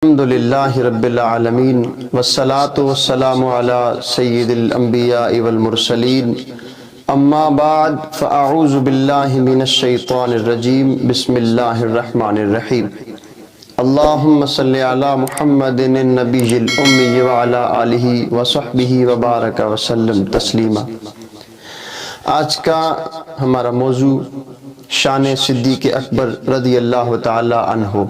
الحمدللہ رب العالمین والصلاة والسلام علی سید الانبیاء والمرسلین اما بعد فاعوذ باللہ من الشیطان الرجیم بسم اللہ الرحمن الرحیم اللہم صلی علی محمد النبی الامی وعلی آلہ وصحبہ وبارک وسلم تسلیما۔ آج کا ہمارا موضوع شان صدیق اکبر رضی اللہ تعالی عنہ۔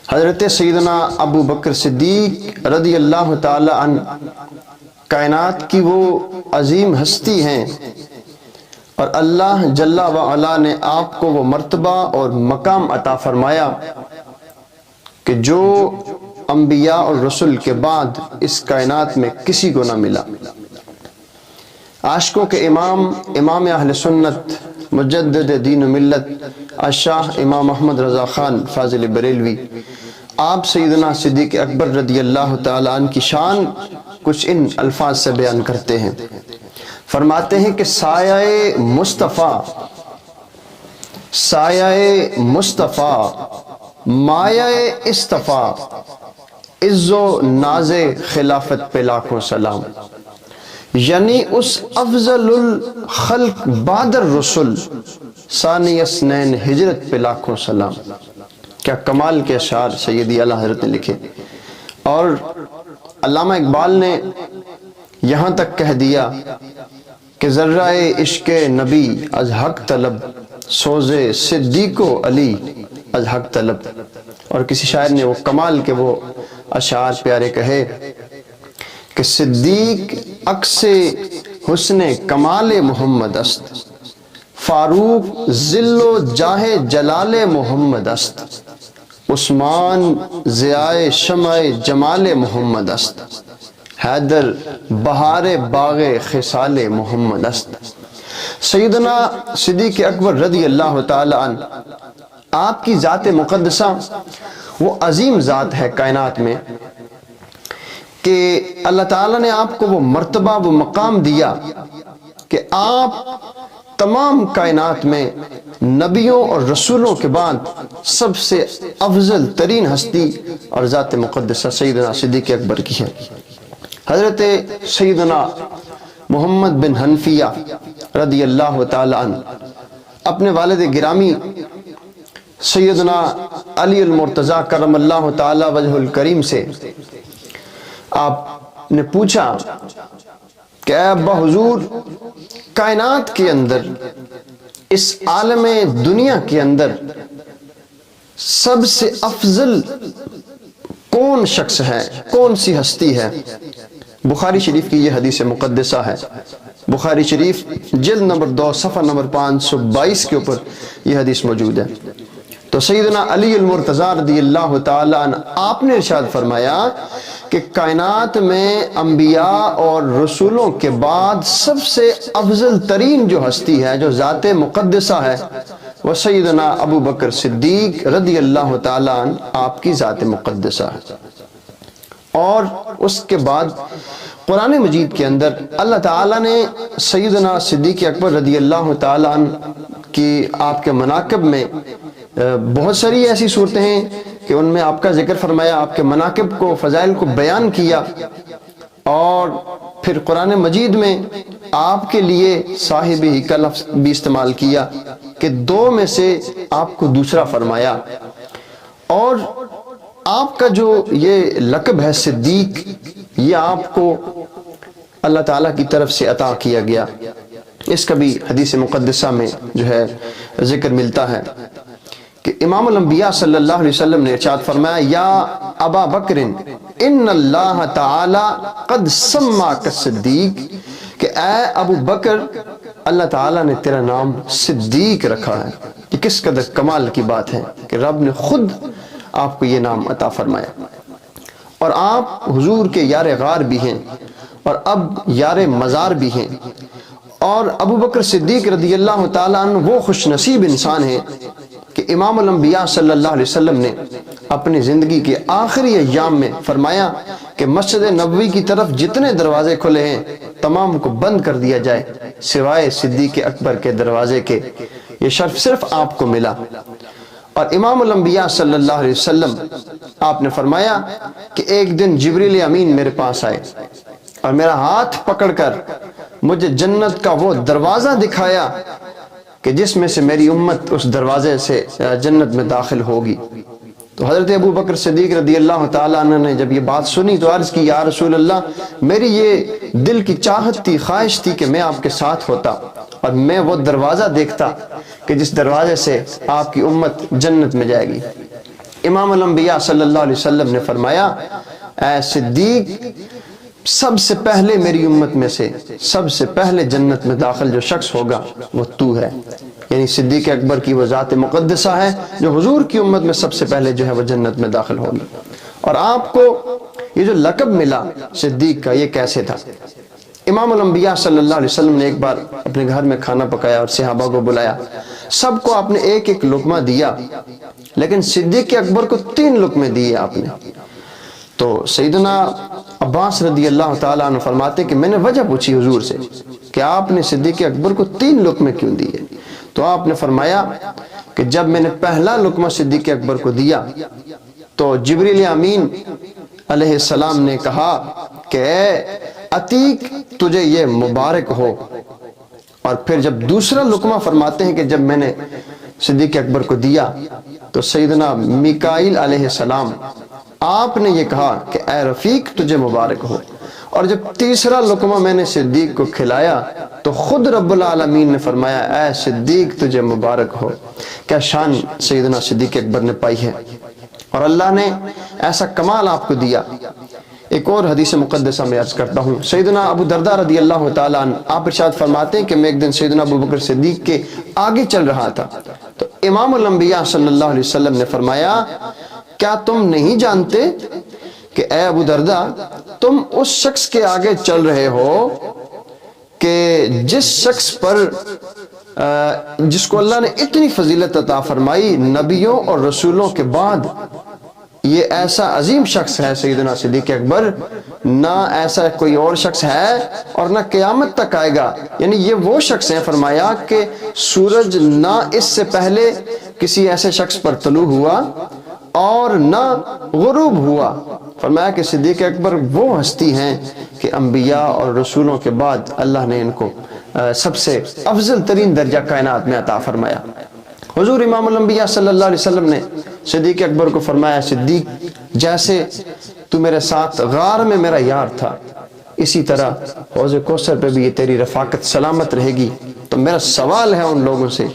حضرت سیدنا ابو بکر صدیق رضی اللہ تعالی عنہ کائنات کی وہ عظیم ہستی ہیں، اور اللہ جل وعلا نے آپ کو وہ مرتبہ اور مقام عطا فرمایا کہ جو انبیاء اور رسول کے بعد اس کائنات میں کسی کو نہ ملا۔ عاشقوں کے امام اہل سنت مجدد دین و ملت الشاہ امام محمد رضا خان فاضل بریلوی آپ سیدنا صدیق اکبر رضی اللہ تعالی عنہ کی شان کچھ ان الفاظ سے بیان کرتے ہیں۔ فرماتے ہیں کہ سایہ مصطفیٰ مایہ اصطفیٰ عز و ناز خلافت پہ لاکھوں سلام، یعنی اس افضل الخلق بعد الرسل ثانی اثنین ہجرت پہ لاکھوں سلام۔ کیا کمال کے اشعار سیدی اعلیٰ حضرت نے لکھے۔ اور علامہ اقبال نے یہاں تک کہہ دیا کہ ذرہ عشق نبی از حق طلب، سوز صدیق و علی از حق طلب۔ اور کسی شاعر نے وہ کمال کے وہ اشعار پیارے کہے کہ صدیق عکس حسن کمال محمد است، فاروق ذل و جاہ جلال محمد است، عثمان ضیاء شمع جمال محمد است، حیدر بہار باغ خصال محمد است۔ سیدنا صدیق اکبر رضی اللہ تعالی عنہ آپ کی ذات مقدسہ وہ عظیم ذات ہے کائنات میں کہ اللہ تعالیٰ نے آپ کو وہ مرتبہ وہ مقام دیا کہ آپ تمام کائنات میں نبیوں اور رسولوں کے بعد سب سے افضل ترین ہستی اور ذات مقدسہ سیدنا صدیق اکبر کی ہے۔ حضرت سیدنا محمد بن حنفیہ رضی اللہ تعالی عنہ اپنے والد گرامی سیدنا علی المرتضیٰ کرم اللہ تعالی وجہ الکریم سے آپ نے پوچھا کہ اے ابا حضور، کائنات کے اندر اس عالم دنیا کے اندر سب سے افضل کون شخص ہے، کون سی ہستی ہے؟ بخاری شریف کی یہ حدیث مقدسہ ہے۔ بخاری شریف جلد نمبر 2 صفحہ نمبر 522 کے اوپر یہ حدیث موجود ہے۔ تو سیدنا علی المرتضیٰ رضی اللہ تعالیٰ عنہ آپ نے ارشاد فرمایا کہ کائنات میں انبیاء اور رسولوں کے بعد سب سے افضل ترین جو ہستی ہے، جو ذات مقدسہ ہے، وہ سیدنا ابو بکر صدیق رضی اللہ تعالیٰ عنہ آپ کی ذات مقدسہ ہے۔ اور اس کے بعد قرآن مجید کے اندر اللہ تعالیٰ نے سیدنا صدیق اکبر رضی اللہ تعالیٰ عنہ کی آپ کے مناقب میں بہت ساری ایسی صورتیں ہیں کہ ان میں آپ کا ذکر فرمایا، آپ کے مناقب کو، فضائل کو بیان کیا، اور پھر قرآن مجید میں آپ کے لیے صاحب ہی کا لفظ بھی استعمال کیا کہ 2 میں سے آپ کو دوسرا فرمایا۔ اور آپ کا جو یہ لقب ہے صدیق، یہ آپ کو اللہ تعالیٰ کی طرف سے عطا کیا گیا۔ اس کا بھی حدیث مقدسہ میں جو ہے ذکر ملتا ہے کہ امام الانبیاء صلی اللہ علیہ وسلم نے ارشاد فرمایا، یا ابا بکر ان اللہ تعالی قد سماک صدیق، کہ اے ابو بکر اللہ تعالیٰ نے تیرا نام صدیق رکھا ہے۔ یہ کس قدر کمال کی بات ہے کہ رب نے خود آپ کو یہ نام عطا فرمایا۔ اور آپ حضور کے یار غار بھی ہیں، اور اب یار مزار بھی ہیں۔ اور ابو بکر صدیق رضی اللہ تعالیٰ عنہ وہ خوش نصیب انسان ہیں کہ امام الانبیاء صلی اللہ علیہ وسلم نے اپنی زندگی کے آخری ایام میں فرمایا کہ مسجد نبوی کی طرف جتنے دروازے کھلے ہیں تمام کو بند کر دیا جائے سوائے صدیق اکبر کے دروازے کے۔ یہ شرف صرف آپ کو ملا۔ اور امام الانبیاء صلی اللہ علیہ وسلم آپ نے فرمایا کہ ایک دن جبریل امین میرے پاس آئے اور میرا ہاتھ پکڑ کر مجھے جنت کا وہ دروازہ دکھایا کہ جس میں سے میری امت اس دروازے سے جنت میں داخل ہوگی۔ تو حضرت ابو بکر صدیق رضی اللہ تعالیٰ عنہ نے جب یہ بات سنی تو عرض کی، یا رسول اللہ، میری یہ دل کی چاہت تھی، خواہش تھی کہ میں آپ کے ساتھ ہوتا اور میں وہ دروازہ دیکھتا کہ جس دروازے سے آپ کی امت جنت میں جائے گی۔ امام الانبیاء صلی اللہ علیہ وسلم نے فرمایا، اے صدیق، سب سے پہلے میری امت میں سے سب سے پہلے جنت میں داخل جو شخص ہوگا وہ تو ہے، یعنی صدیق اکبر کی وہ ذات مقدسہ ہے جو حضور کی امت میں سب سے پہلے جو ہے وہ جنت میں داخل ہوگی۔ اور آپ کو یہ جو لقب ملا صدیق کا، یہ کیسے تھا؟ امام الانبیاء صلی اللہ علیہ وسلم نے ایک بار اپنے گھر میں کھانا پکایا اور صحابہ کو بلایا، سب کو آپ نے ایک ایک لقمہ دیا، لیکن صدیق اکبر کو 3 لقمے دیے آپ نے۔ تو سیدنا عباس رضی اللہ تعالیٰ عنہ فرماتے کہ میں نے وجہ پوچھی حضور سے کہ آپ نے صدیق اکبر کو 3 لقمے کیوں دیے؟ تو آپ نے فرمایا کہ جب میں نے پہلا لقمہ صدیق اکبر کو دیا تو جبریل امین علیہ السلام نے کہا کہ اے عتیق، تجھے یہ مبارک ہو۔ اور پھر جب دوسرا لقمہ فرماتے ہیں کہ جب میں نے صدیق اکبر کو دیا تو سیدنا میکائیل علیہ السلام آپ نے یہ کہا کہ اے رفیق، تجھے مبارک ہو۔ اور جب تیسرا لقمہ میں نے صدیق کو کھلایا تو خود رب العالمین نے فرمایا، اے صدیق، تجھے مبارک ہو۔ کیا شان سیدنا صدیق اکبر نے پائی ہے، اور اللہ نے ایسا کمال آپ کو دیا۔ ایک اور حدیث مقدسہ میں عرض کرتا ہوں، سیدنا ابو درداء رضی اللہ تعالیٰ عنہ آپ ارشاد فرماتے ہیں کہ میں ایک دن سیدنا ابو بکر صدیق کے آگے چل رہا تھا تو امام الانبیاء صلی اللہ علیہ وسلم نے فرمایا، کیا تم نہیں جانتے کہ اے ابو درداء، تم اس شخص کے آگے چل رہے ہو کہ جس شخص پر جس کو اللہ نے اتنی فضیلت عطا فرمائی نبیوں اور رسولوں کے بعد، یہ ایسا عظیم شخص ہے سیدنا صدیق اکبر، نہ ایسا کوئی اور شخص ہے اور نہ قیامت تک آئے گا۔ یعنی یہ وہ شخص ہیں، فرمایا کہ سورج نہ اس سے پہلے کسی ایسے شخص پر طلوع ہوا اور نہ غروب ہوا۔ فرمایا کہ صدیق اکبر وہ ہستی ہیں کہ انبیاء اور رسولوں کے بعد اللہ نے ان کو سب سے افضل ترین درجہ کائنات میں عطا فرمایا۔ حضور امام الانبیاء صلی اللہ علیہ وسلم نے صدیق اکبر کو فرمایا، صدیق، جیسے تو میرے ساتھ غار میں میرا یار تھا، اسی طرح حوض کوثر پہ بھی یہ تیری رفاقت سلامت رہے گی۔ تو میرا سوال ہے ان لوگوں سے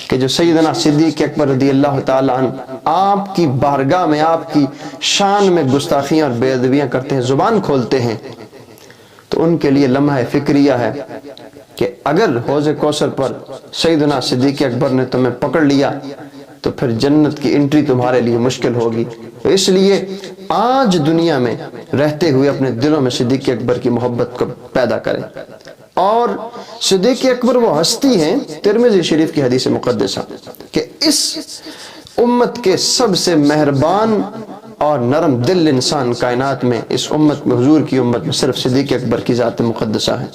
کہ جو سیدنا صدیق اکبر رضی اللہ تعالیٰ عنہ آپ کی بارگاہ میں آپ کی شان میں گستاخیاں اور بے ادبیاں کرتے ہیں، زبان کھولتے ہیں، تو ان کے لیے لمحہ فکریہ ہے کہ اگر حوض کوثر پر سیدنا صدیق اکبر نے تمہیں پکڑ لیا تو پھر جنت کی انٹری تمہارے لیے مشکل ہوگی۔ تو اس لیے آج دنیا میں رہتے ہوئے اپنے دلوں میں صدیق اکبر کی محبت کو پیدا کریں۔ اور صدیق اکبر وہ ہستی ہیں، ترمذی شریف کی حدیث مقدسہ، کہ اس امت کے سب سے مہربان اور نرم دل انسان کائنات میں اس امت میں، حضور کی امت میں، صرف صدیق اکبر کی ذات مقدسہ ہے۔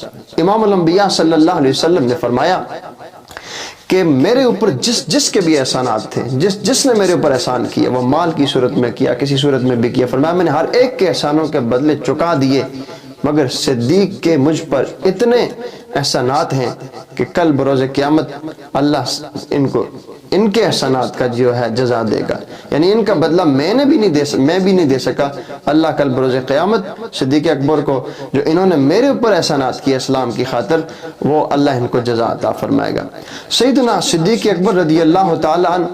امام الانبیاء صلی اللہ علیہ وسلم نے فرمایا کہ میرے اوپر جس کے بھی احسانات تھے، جس نے میرے اوپر احسان کیا، وہ مال کی صورت میں کیا، کسی صورت میں بھی کیا، فرمایا میں نے ہر ایک کے احسانوں کے بدلے چکا دیے، مگر صدیق کے مجھ پر اتنے احسانات ہیں کہ کل بروز قیامت اللہ ان کے احسانات کا جو ہے جزا دے گا، یعنی ان کا بدلہ میں بھی نہیں دے سکا، اللہ کل بروز قیامت صدیق اکبر کو جو انہوں نے میرے اوپر احسانات کیے اسلام کی خاطر، وہ اللہ ان کو جزا عطا فرمائے گا۔ سیدنا صدیق اکبر رضی اللہ تعالیٰ عنہ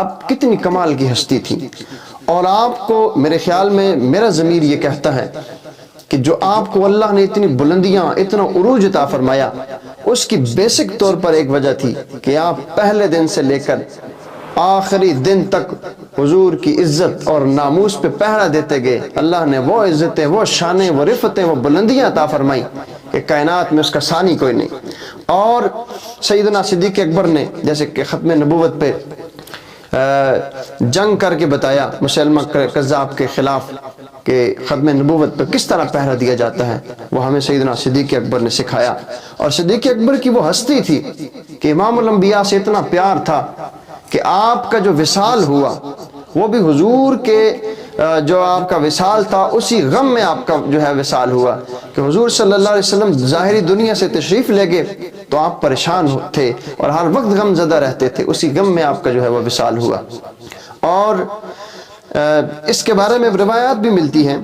آپ کتنی کمال کی ہستی تھی، اور آپ کو میرے خیال میں میرا ضمیر یہ کہتا ہے کہ جو آپ کو اللہ نے اتنی بلندیاں، اتنا عروج عطا فرمایا، اس کی بیسک طور پر ایک وجہ تھی کہ آپ پہلے دن سے لے کر آخری دن تک حضور کی عزت اور ناموس پہ پہرا دیتے گئے۔ اللہ نے وہ عزتیں، وہ شانیں، وہ رفتیں، وہ بلندیاں عطا فرمائی کہ کائنات میں اس کا ثانی کوئی نہیں۔ اور سیدنا صدیق اکبر نے جیسے کہ ختم نبوت پہ جنگ کر کے بتایا مسلمہ کذاب کے خلاف کہ ختم نبوت پر کس طرح پہرا دیا جاتا ہے، وہ ہمیں سیدنا صدیق اکبر نے سکھایا۔ اور صدیق اکبر کی وہ ہستی تھی کہ امام الانبیاء سے اتنا پیار تھا کہ آپ کا جو وصال ہوا وہ بھی حضور کے جو آپ کا وصال تھا اسی غم میں آپ کا جو ہے وصال ہوا، کہ حضور صلی اللہ علیہ وسلم ظاہری دنیا سے تشریف لے گئے تو آپ پریشان تھے اور ہر وقت غم زدہ رہتے تھے، اسی غم میں آپ کا جو ہے وہ وصال ہوا۔ اور اس کے بارے میں روایات بھی ملتی ہیں۔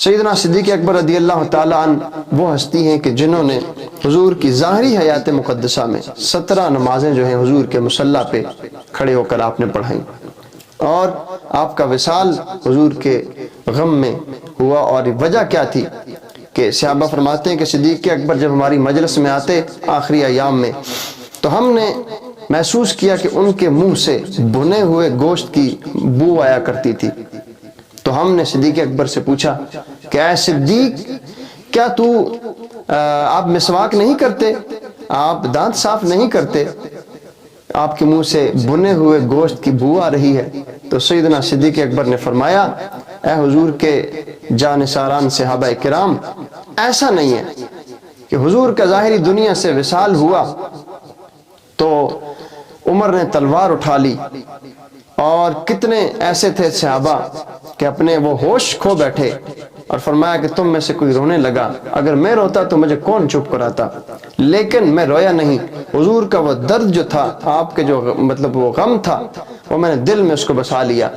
سیدنا صدیق اکبر رضی اللہ تعالیٰ عنہ وہ ہستی ہیں کہ جنہوں نے حضور کی ظاہری حیات مقدسہ میں 17 نمازیں جو ہیں حضور کے مصلی پہ کھڑے ہو کر آپ نے پڑھائیں، اور آپ کا وصال حضور کے غم میں ہوا۔ اور وجہ کیا تھی کہ صحابہ فرماتے ہیں کہ صدیق اکبر جب ہماری مجلس میں آتے آخری ایام میں تو ہم نے محسوس کیا کہ ان کے منہ سے بھنے ہوئے گوشت کی بو آیا کرتی تھی، تو ہم نے صدیق اکبر سے پوچھا کہ اے صدیق، کیا آپ مسواک نہیں کرتے، آپ دانت صاف نہیں کرتے، آپ کے منہ سے بنے ہوئے گوشت کی بو آ رہی ہے؟ تو سیدنا صدیق اکبر نے فرمایا، اے حضور کے جانثاران صحابہ کرام، ایسا نہیں ہے کہ حضور کا ظاہری دنیا سے وصال ہوا تو عمر نے تلوار اٹھا لی، اور کتنے ایسے تھے صحابہ کہ اپنے وہ ہوش کھو بیٹھے، اور فرمایا کہ تم میں سے کوئی رونے لگا، اگر میں روتا تو مجھے کون چپ کراتا، لیکن میں رویا نہیں۔ حضور کا وہ درد جو تھا، آپ کے جو وہ غم تھا، وہ میں نے دل میں اس کو بسا لیا،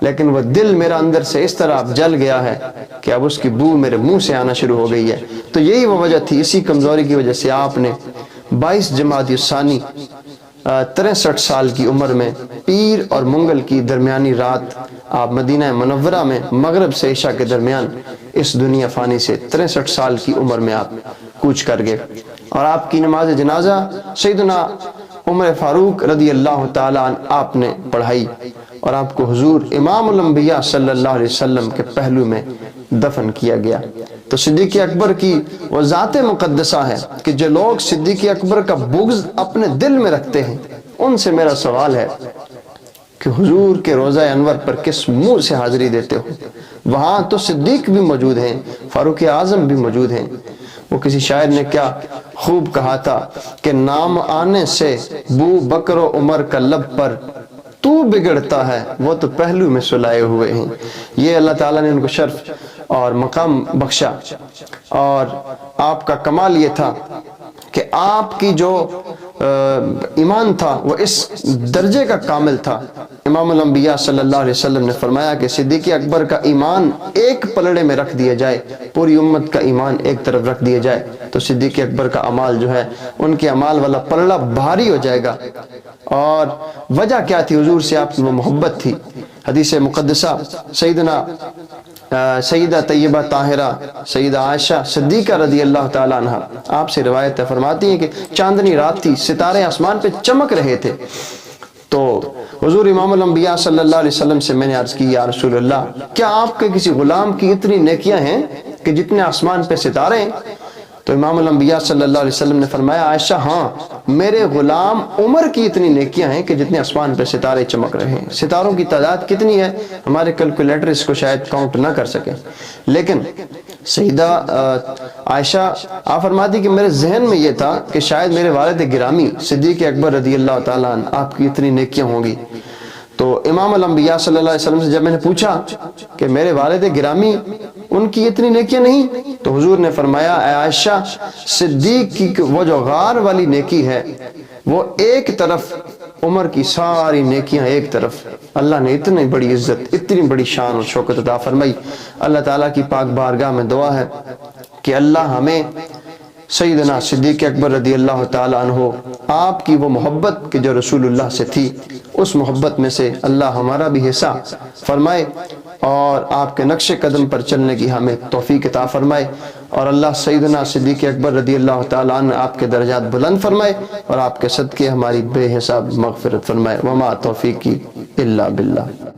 لیکن وہ دل میرا اندر سے اس طرح اب جل گیا ہے کہ اب اس کی بو میرے منہ سے آنا شروع ہو گئی ہے۔ تو یہی وہ وجہ تھی، اسی کمزوری کی وجہ سے آپ نے 22 جمادی الثانی 63 سال کی عمر میں پیر اور منگل کی درمیانی رات آپ مدینہ منورہ میں مغرب سے عشاء کے درمیان اس دنیا فانی سے 63 سال کی عمر میں آپ کوچ کر گئے، اور آپ کی نماز جنازہ سیدنا عمر فاروق رضی اللہ تعالیٰ عنہ آپ نے پڑھائی، اور آپ کو حضور امام الانبیاء صلی اللہ علیہ وسلم کے پہلو میں دفن کیا گیا۔ تو صدیق اکبر کی وہ ذات مقدسہ ہے کہ جو لوگ صدیق اکبر کا بغض اپنے دل میں رکھتے ہیں، ان سے میرا سوال ہے کہ حضور کے روضہ انور پر کس منہ سے حاضری دیتے ہو؟ وہاں تو صدیق بھی موجود ہیں، فاروق اعظم بھی موجود ہیں۔ وہ کسی شاعر نے کیا خوب کہا تھا کہ نام آنے سے بو بکر و عمر کا لب پر تو بگڑتا ہے، وہ تو پہلو میں سلائے ہوئے ہیں۔ یہ اللہ تعالیٰ نے ان کو شرف اور مقام بخشا، اور آپ کا کمال یہ تھا کہ آپ کی جو ایمان تھا وہ اس درجے کا کامل تھا۔ امام الانبیاء صلی اللہ علیہ وسلم نے فرمایا کہ صدیق اکبر کا ایمان ایک پلڑے میں رکھ دیا جائے، پوری امت کا ایمان ایک طرف رکھ دیا جائے تو صدیق اکبر کا اعمال جو ہے، ان کے اعمال والا پلڑا بھاری ہو جائے گا۔ اور وجہ کیا تھی؟ حضور سے آپ کی وہ محبت تھی۔ حدیث مقدسہ سیدہ طیبہ طاہرہ سیدہ عائشہ صدیقہ رضی اللہ تعالیٰ عنہ آپ سے روایت فرماتی ہیں کہ چاندنی رات تھی، ستارے آسمان پہ چمک رہے تھے، تو حضور امام الانبیاء صلی اللہ علیہ وسلم سے میں نے عرض کی، یا رسول اللہ، کیا آپ کے کسی غلام کی اتنی نیکیاں ہیں کہ جتنے آسمان پہ ستارے ہیں؟ تو امام الانبیاء صلی اللہ علیہ وسلم نے فرمایا، عائشہ ہاں، میرے غلام عمر کی اتنی نیکیاں ہیں کہ جتنے آسمان پہ ستارے چمک رہے ہیں۔ ستاروں کی تعداد کتنی ہے ہمارے کیلکولیٹر اس کو شاید کاؤنٹ نہ کر سکے، لیکن سیدہ عائشہ آپ فرماتی کہ میرے ذہن میں یہ تھا کہ شاید میرے والد گرامی صدیق اکبر رضی اللہ تعالیٰ عنہ آپ کی اتنی نیکیاں ہوں گی۔ تو امام الانبیاء صلی اللہ علیہ وسلم سے جب میں نے پوچھا کہ میرے والد گرامی ان کی اتنی نیکیاں نہیں، تو حضور نے فرمایا، اے عائشہ، صدیق کی وہ جو غار والی نیکی ہے وہ ایک طرف، عمر کی ساری نیکیاں ایک طرف۔ اللہ نے اتنی بڑی عزت، اتنی بڑی شان اور شوکت عطا فرمائی۔ اللہ تعالیٰ کی پاک بارگاہ میں دعا ہے کہ اللہ ہمیں سیدنا صدیق اکبر رضی اللہ تعالیٰ عنہ آپ کی وہ محبت کہ جو رسول اللہ سے تھی، اس محبت میں سے اللہ ہمارا بھی حصہ فرمائے، اور آپ کے نقش قدم پر چلنے کی ہمیں توفیق عطا فرمائے، اور اللہ سیدنا صدیق اکبر رضی اللہ تعالیٰ عنہ آپ کے درجات بلند فرمائے، اور آپ کے صدقے ہماری بے حساب مغفرت فرمائے۔ وما توفیقی الا باللہ۔